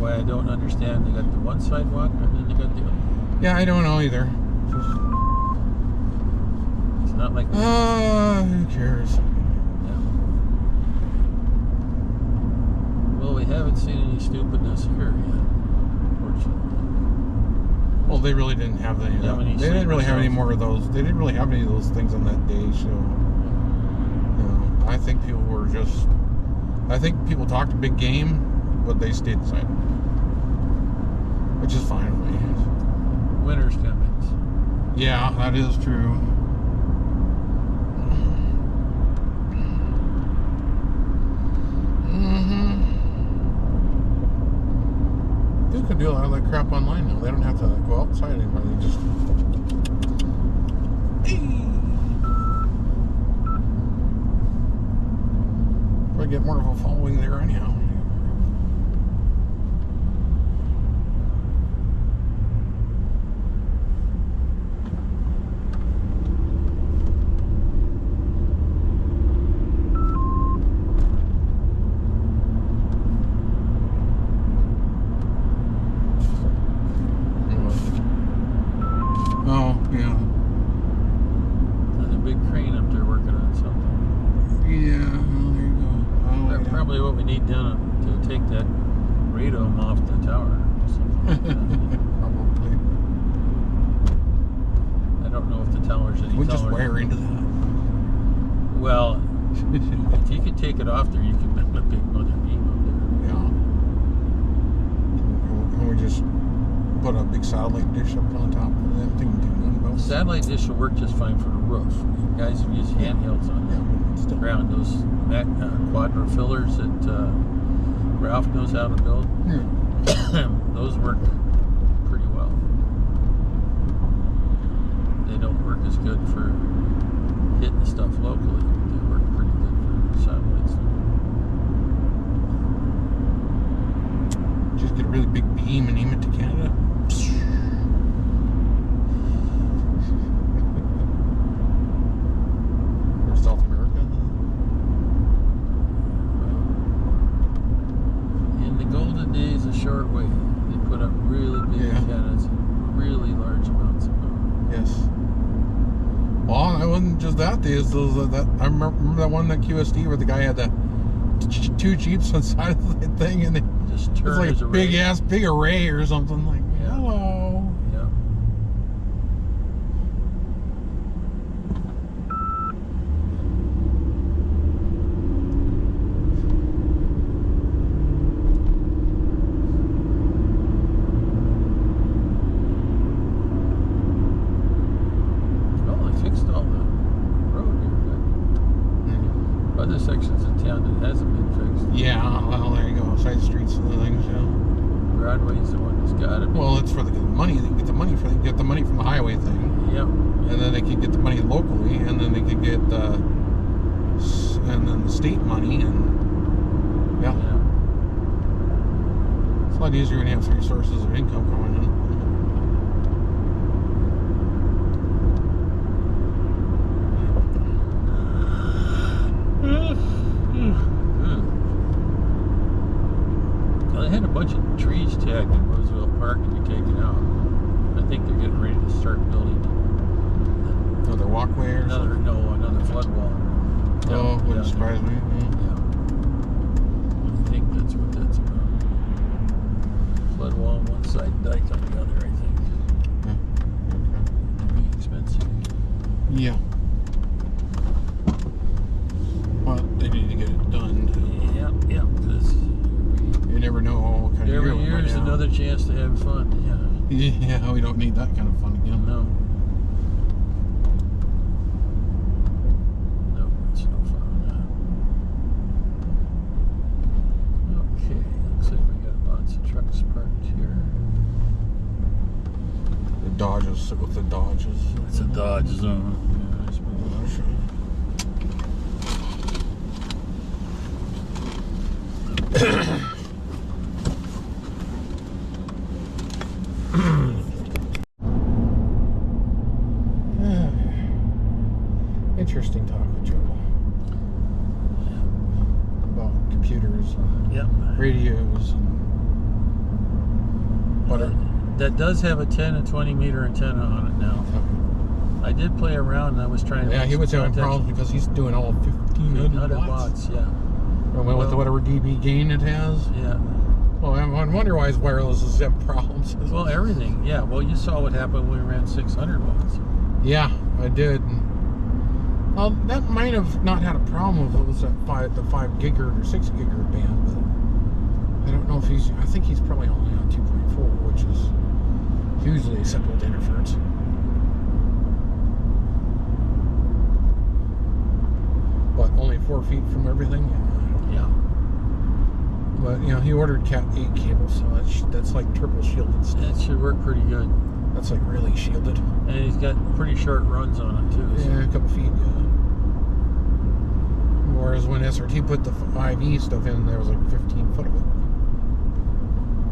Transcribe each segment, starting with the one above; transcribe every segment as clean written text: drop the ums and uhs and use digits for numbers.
why I don't understand. They got the one sidewalk and then they got the other. Yeah, I don't know either. It's not like... who cares? Yeah. Well, we haven't seen any stupidness here yet, fortunately. Well, they really didn't have any. They didn't really have any more of those. They didn't really have any of those things on that day. So, I think people were just. I think people talked a big game, but they stayed inside, which is fine with me. Winter's coming. Yeah, that is true. They could do all that crap online now. They don't have to go outside anymore. They just. Probably get more of a following there anyhow. If you could take it off there, you could build a big mother beam up there. Yeah. Can we just put a big satellite dish up on top of that thing? The satellite dish will work just fine for the roof. Guys have used handhelds on the ground. Those quadra fillers that Ralph knows how to build, those work pretty well. They don't work as good for hitting stuff locally. They work pretty good for satellites. Just get a really big beam and aim it to Canada. Or South America. In the golden days of shortwave, they put up really big antennas, really large amounts of power. Yes. Well, it wasn't just that day. I remember that one, that QSD, where the guy had the two Jeeps on the side of the thing, and it was like a big array or something. Like, hello. Yeah. Other sections of town that hasn't been fixed. Yeah, well, there you go. Side streets and the things, Broadway's the one that's got it. Well, it's for the money. They can get the money from the highway thing. Yep. And then they can get the money locally, and then they can get and then the state money, and it's a lot easier when you have 3 sources of income coming in. They had a bunch of trees tagged in Roosevelt Park to be taken out. I think they're getting ready to start building another walkway or something? Another flood wall. Oh, wouldn't surprise me. Yeah. I think that's what that's about. Flood wall on one side, dike on the other, I think. It'd be expensive. Yeah. Well, they need to get it done too. Yeah, because you never know what kind of every year is another chance to have fun. Yeah, we don't need that kind of fun again. No, it's no fun. Okay, looks like we got lots of trucks parked here. The Dodges, sit with the Dodges. It's a Dodge zone. Yeah, that's Interesting talk with Joe about computers and radios and That does have a 10 and 20 meter antenna on it now. I did play around and I was trying to... Yeah, he was having problems because he's doing all 1,500 watts. Yeah. With whatever dB gain it has. Yeah. Well, I wonder why his wireless is having problems. Well, everything. Yeah. Well, you saw what happened when we ran 600 watts. Yeah, I did. Well, that might have not had a problem if it was at the 5 gigahertz or 6 gigahertz band, but I don't know if he's... I think he's probably only on 2.4, which is hugely acceptable to interference. But only 4 feet from everything. Yeah. But you know, he ordered Cat 8 cable, so that's like triple shielded stuff. That should work pretty good. That's like really shielded. And he's got pretty short runs on it too. So. Yeah, a couple feet. Yeah. Whereas when SRT put the 5E stuff in, there was like 15 foot of it.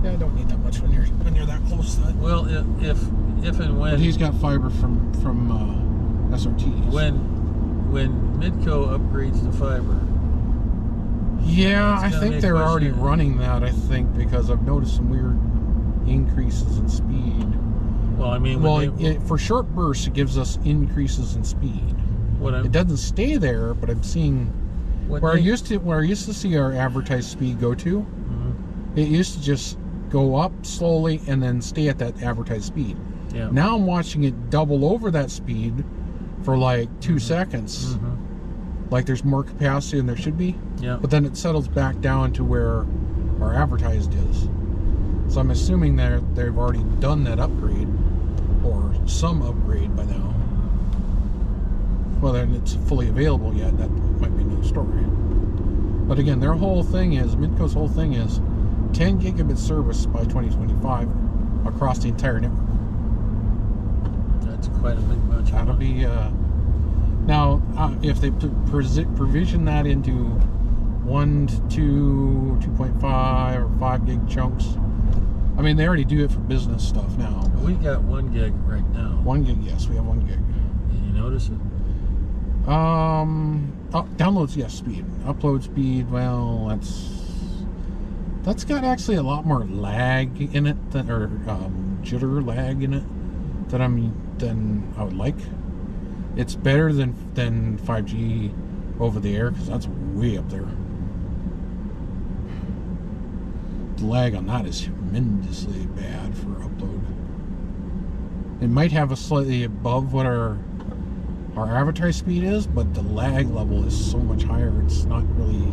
Yeah, I don't need that much when you're that close to that. Well, if and when. But he's got fiber from SRT. When Midco upgrades the fiber. Yeah, I think they're already running that. I think because I've noticed some weird increases in speed. Well, I mean, for short bursts, it gives us increases in speed. It doesn't stay there, but I'm seeing where I used to see our advertised speed go to. Mm-hmm. It used to just go up slowly and then stay at that advertised speed. Yeah. Now I'm watching it double over that speed for like 2 seconds. Mm-hmm. Like there's more capacity than there should be. Yeah. But then it settles back down to where our advertised is. So I'm assuming that they've already done that upgrade, or some upgrade by now. Whether it's fully available yet, that might be another story. But again, their whole thing is, Midco's whole thing is 10 gigabit service by 2025 across the entire network. That's quite a big bunch. That'll be... Now, if they provision that into 1 to 2, 2.5, or 5 gig chunks, I mean, they already do it for business stuff now. We got 1 gig right now. 1 gig, yes, we have 1 gig. Did you notice it? Downloads, yes, speed. Upload speed, well, that's got actually a lot more lag in it, or jitter lag in it than I would like. It's better than 5G over the air, because that's way up there. The lag on that is tremendously bad for upload. It might have a slightly above what our advertised speed is, but the lag level is so much higher. It's not really.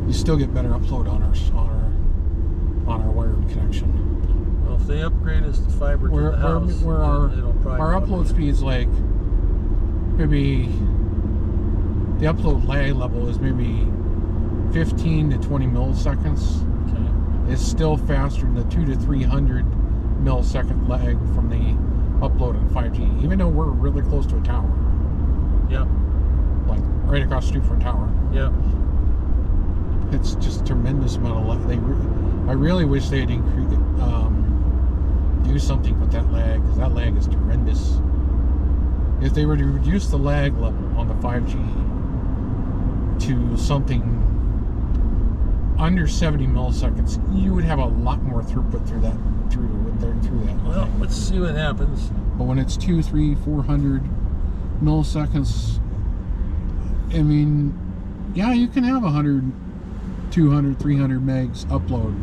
You still get better upload on our wired connection. Well, if they upgrade us to fiber to the house, it'll probably our upload speed's like maybe the upload lag level is maybe 15 to 20 milliseconds. Okay. It's still faster than the 200 to 300 millisecond lag from the upload on 5G, even though we're really close to a tower. Yeah. Like right across the street from a tower. Yeah. It's just a tremendous amount of lag. I really wish they'd do something with that lag, because that lag is horrendous. If they were to reduce the lag level on the 5G to something under 70 milliseconds, you would have a lot more throughput through that. Well, let's see what happens. But when it's 200, 300, 400 milliseconds, I mean, yeah, you can have 100, 200, 300 megs upload.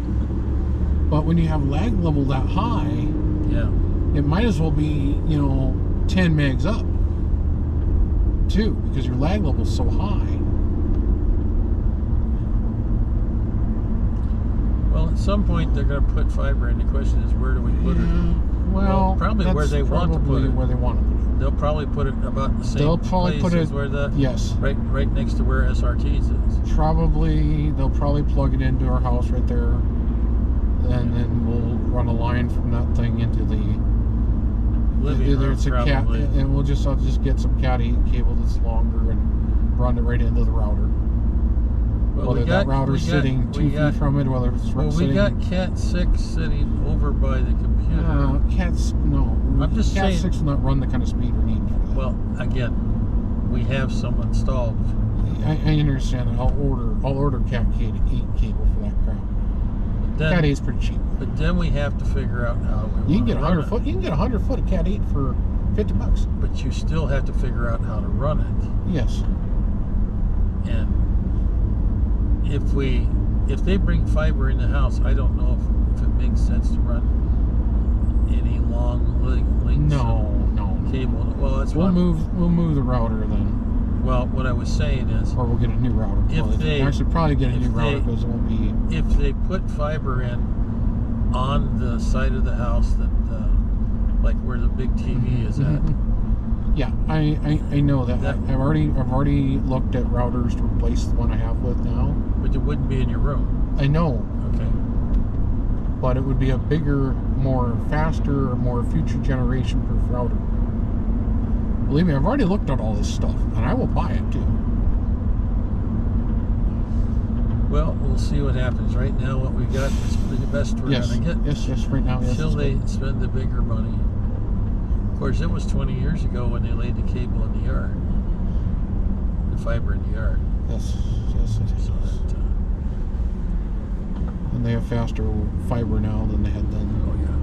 But when you have lag level that high, yeah, it might as well be, 10 megs up too, because your lag level is so high. Well, at some point they're going to put fiber in. The question is, where do we put it? Well, probably where they want to put it. Where they want to put it. They'll probably put it about the same They'll probably place put it as where the yes, right next to where SRT's is. They'll probably plug it into our house right there, and then we'll run a line from that thing into the living room, it's a cat, and I'll just get some Cat 8 cable that's longer and run it right into the router. Well, whether that router's sitting 2 feet from it, whether it's sitting... we got Cat 6 sitting over by the computer. I'm just saying... Cat 6 will not run the kind of speed we need for that. Well, again, we have some installed. I understand that. I'll order Cat 8 cable for that crap. Cat 8's pretty cheap. But then we have to figure out how we You can get 100 foot. You can get 100 foot of Cat 8 for $50. But you still have to figure out how to run it. Yes. And if they bring fiber in the house, I don't know if it makes sense to run any long links. No. Cable. Well, that's we'll move the router then. Well, what I was saying is, or we'll get a new router. Actually probably get a new router because it won't be. If they put fiber in on the side of the house that, like where the big TV is at. Yeah, I know that. I've already looked at routers to replace the one I have with now. But it wouldn't be in your room. I know. Okay. But it would be a bigger, more faster, or more future generation proof router. Believe me, I've already looked at all this stuff, and I will buy it too. Well, we'll see what happens. Right now, what we got is the best we're going to get. Yes, right now, yes. Until they spend the bigger money. Of course, it was 20 years ago when they laid the cable in the yard. The fiber in the yard. Yes, it is. So that, and they have faster fiber now than they had then. Oh, yeah.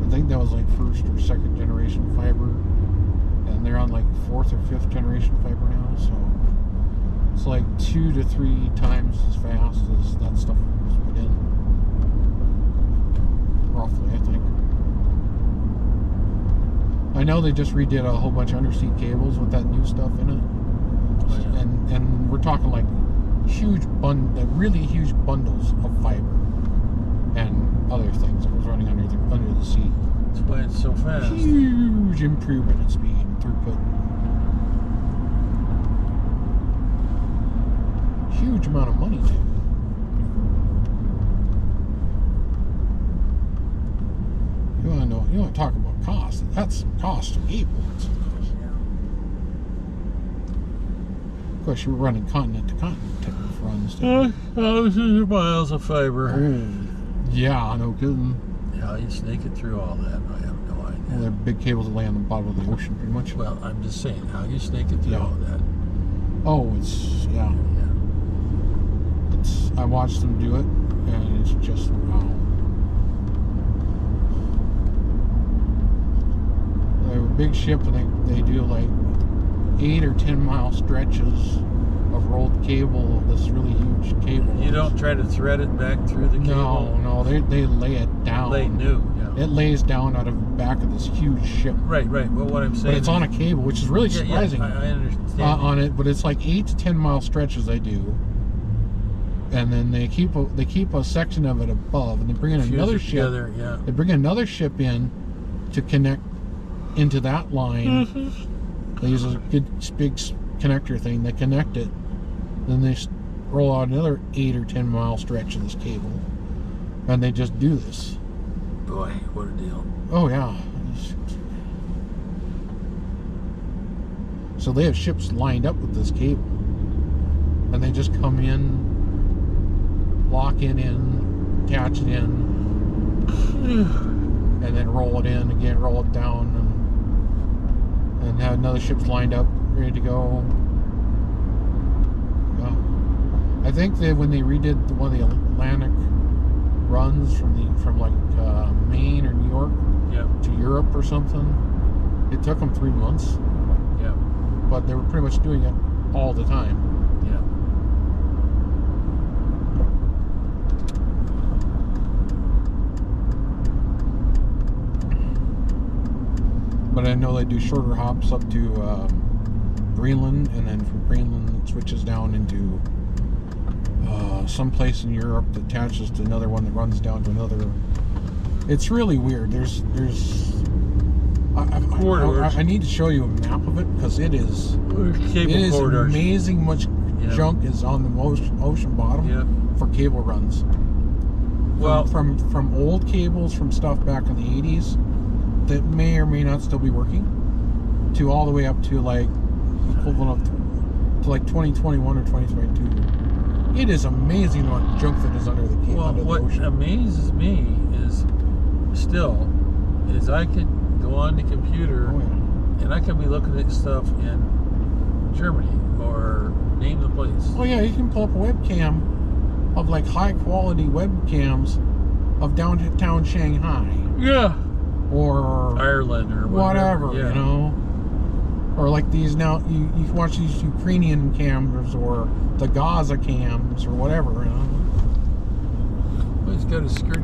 I think that was like first or second generation fiber. And they're on like fourth or fifth generation fiber now. So it's like 2 to 3 times as fast as that stuff was put in. Roughly, I think. I know they just redid a whole bunch of undersea cables with that new stuff in it. Oh, yeah. And we're talking like really huge bundles of fiber and other things that was running under the sea. That's why it's so fast. Huge improvement in speed and throughput. Huge amount of money too. You want to talk about cost? That's cost of cable. Of course, you're running continent to continent type of runs. Thousands of miles of fiber. Oh, yeah, no kidding. How you snake it through all that, I have no idea. Well, they're big cables that lay on the bottom of the ocean, pretty much. Well, I'm just saying, how you snake it through all that. Oh, yeah. I watched them do it, and it's just wow. They have a big ship, and they do like 8 or 10 mile stretches of rolled cable, this really huge cable. You don't try to thread it back through the cable? No, they lay it down. Lay new, yeah. It lays down out of the back of this huge ship. Right. Well, what I'm saying, but it's on a cable, which is really surprising. I understand on it, but it's like 8 to 10 mile stretches they do, and then they keep a section of it above, and they bring in another ship. Together, yeah. They bring another ship in to connect into that line. They use a big connector thing. They connect it, then they roll out another 8 or 10 mile stretch of this cable, and they just do this. Boy, what a deal. Oh yeah. So they have ships lined up with this cable, and they just come in, lock it in, attach it in, and then roll it in again, roll it down, and have another ship's lined up, ready to go. Yeah. I think that when they redid one of the Atlantic runs from like Maine or New York to Europe or something, it took them 3 months. Yeah. But they were pretty much doing it all the time. Yeah. But I know they do shorter hops up to Greenland, and then from Greenland it switches down into someplace in Europe that attaches to another one that runs down to another. It's really weird. I need to show you a map of it, because it is amazing much junk is on the ocean bottom for cable runs. Well, from old cables from stuff back in the 80s that may or may not still be working, to all the way up to like equivalent to like 2021 or 2022. It is amazing what junk that is under the cable. Well, what amazes me is I could go on the computer and I could be looking at stuff in Germany or name the place. Oh yeah, you can pull up a webcam of like high quality webcams of downtown Shanghai. Yeah. Or Ireland or whatever, yeah. you know. Or like these now, you watch these Ukrainian cameras or the Gaza cams or whatever, you know. Well, he's got a screen.